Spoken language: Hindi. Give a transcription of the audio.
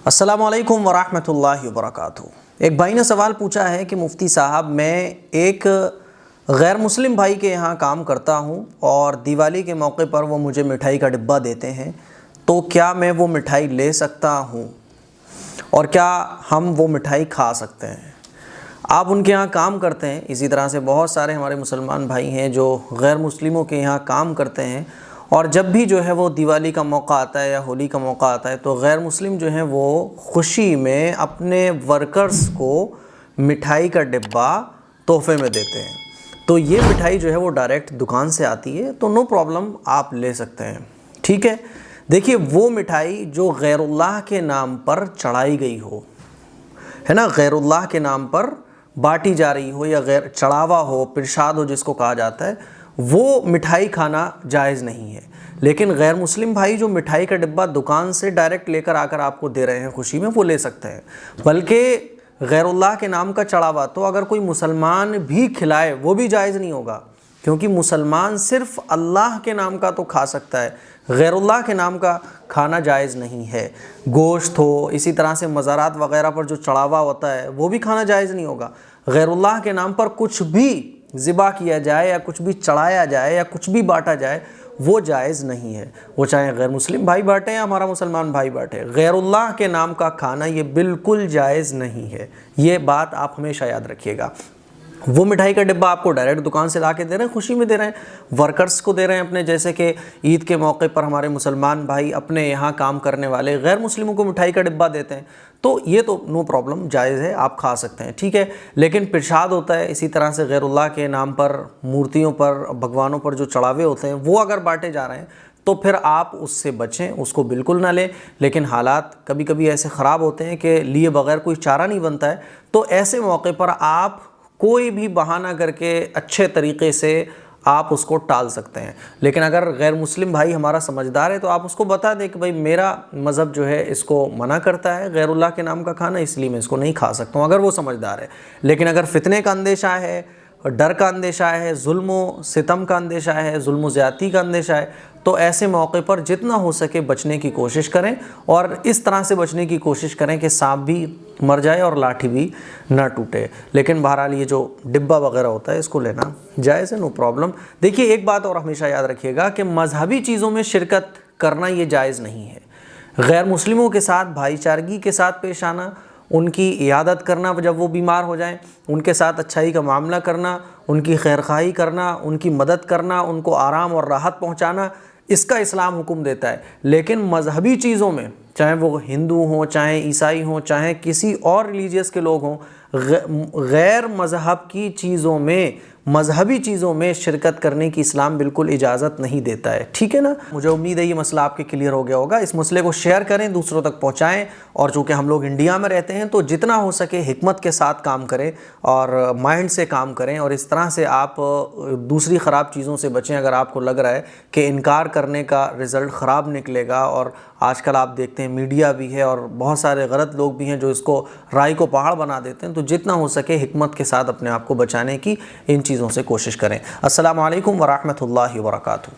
अस्सलामु अलैकुम वरहमतुल्लाहि वबरकातुहू। एक भाई ने सवाल पूछा है कि मुफ्ती साहब, मैं एक गैर मुस्लिम भाई के यहाँ काम करता हूँ और दिवाली के मौके पर वो मुझे मिठाई का डिब्बा देते हैं, तो क्या मैं वो मिठाई ले सकता हूँ और क्या हम वो मिठाई खा सकते हैं? आप उनके यहाँ काम करते हैं, इसी तरह से बहुत सारे हमारे मुसलमान भाई हैं जो गैर मुस्लिमों के यहाँ काम करते हैं, और जब भी जो है वो दिवाली का मौका आता है या होली का मौका आता है तो गैर मुस्लिम जो हैं वो खुशी में अपने वर्कर्स को मिठाई का डिब्बा तोहफे में देते हैं। तो ये मिठाई जो है वो डायरेक्ट दुकान से आती है, तो नो प्रॉब्लम, आप ले सकते हैं, ठीक है। देखिए, वो मिठाई जो गैरुल्लाह के नाम पर चढ़ाई गई हो, है ना, गैरुल्लाह के नाम पर बांटी जा रही हो या गैर चढ़ावा हो, प्रसाद हो जिसको कहा जाता है, वो मिठाई खाना जायज़ नहीं है। लेकिन गैर मुस्लिम भाई जो मिठाई का डिब्बा दुकान से डायरेक्ट लेकर आकर आपको दे रहे हैं खुशी में, वो ले सकते हैं। बल्कि गैरुल्लाह के नाम का चढ़ावा तो अगर कोई मुसलमान भी खिलाए वो भी जायज़ नहीं होगा, क्योंकि मुसलमान सिर्फ़ अल्लाह के नाम का तो खा सकता है, गैरुल्लाह के नाम का खाना जायज़ नहीं है। गोश्त हो, इसी तरह से मज़ारात वगैरह पर जो चढ़ावा होता है वो भी खाना जायज़ नहीं होगा। गैरुल्लाह के नाम पर कुछ भी ज़िबा किया जाए या कुछ भी चढ़ाया जाए या कुछ भी बांटा जाए, वो जायज़ नहीं है। वो चाहे गैर मुस्लिम भाई बांटे या हमारा मुसलमान भाई बांटे, गैरुल्लाह के नाम का खाना ये बिल्कुल जायज़ नहीं है। ये बात आप हमेशा याद रखिएगा। वो मिठाई का डिब्बा आपको डायरेक्ट दुकान से ला के दे रहे हैं, खुशी में दे रहे हैं, वर्कर्स को दे रहे हैं अपने, जैसे कि ईद के मौके पर हमारे मुसलमान भाई अपने यहाँ काम करने वाले गैर मुस्लिमों को मिठाई का डिब्बा देते हैं, तो ये तो नो प्रॉब्लम, जायज़ है, आप खा सकते हैं, ठीक है। लेकिन प्रसाद होता है, इसी तरह से गैरुल्लाह के नाम पर मूर्तियों पर, भगवानों पर जो चढ़ावे होते हैं वो अगर बांटे जा रहे हैं तो फिर आप उससे बचें, उसको बिल्कुल ना लें। लेकिन हालात कभी कभी ऐसे ख़राब होते हैं कि लिए बगैर कोई चारा नहीं बनता है, तो ऐसे मौके पर आप कोई भी बहाना करके अच्छे तरीक़े से आप उसको टाल सकते हैं। लेकिन अगर गैर मुस्लिम भाई हमारा समझदार है तो आप उसको बता दें कि भाई मेरा मज़हब जो है इसको मना करता है गैरुल्लाह के नाम का खाना, इसलिए मैं इसको नहीं खा सकता हूँ, अगर वो समझदार है। लेकिन अगर फितने का अंदेशा है, डर का अंदेशा है, जुल्म सितम का अंदेशा है, जुल्म ज़्यादती का अंदेशा है, तो ऐसे मौके पर जितना हो सके बचने की कोशिश करें, और इस तरह से बचने की कोशिश करें कि सांप भी मर जाए और लाठी भी ना टूटे। लेकिन बहरहाल ये जो डिब्बा वगैरह होता है इसको लेना जायज़ है, नो प्रॉब्लम। देखिए, एक बात और हमेशा याद रखिएगा कि मजहबी चीज़ों में शिरकत करना ये जायज़ नहीं है। गैर मुस्लिमों के साथ भाईचारगी के साथ पेश आना, उनकी इयादत करना जब वो बीमार हो जाएं, उनके साथ अच्छाई का मामला करना, उनकी खैरखाही करना, उनकी मदद करना, उनको आराम और राहत पहुंचाना, इसका इस्लाम हुक्म देता है। लेकिन मजहबी चीज़ों में, चाहे वो हिंदू हों, चाहे ईसाई हों, चाहे किसी और रिलीजियस के लोग हों, गैर मज़हब की चीज़ों में, मजहबी चीज़ों में शिरकत करने की इस्लाम बिल्कुल इजाज़त नहीं देता है, ठीक है ना। मुझे उम्मीद है ये मसला आपके क्लियर हो गया होगा। इस मसले को शेयर करें, दूसरों तक पहुँचाएँ, और चूँकि हम लोग इंडिया में रहते हैं तो जितना हो सके हिकमत के साथ काम करें और माइंड से काम करें, और इस तरह से आप दूसरी ख़राब चीज़ों से बचें। अगर आपको लग रहा है कि इनकार करने का रिज़ल्ट ख़राब निकलेगा, और आजकल आप देखते हैं मीडिया भी है और बहुत सारे गलत लोग भी हैं जो इसको राय को पहाड़ बना देते हैं, तो जितना हो सके हिकमत के साथ अपने आप को बचाने की इन चीज़ों से कोशिश करें। अस्सलामु अलैकुम वरहमतुल्लाहि वबरकातुहू।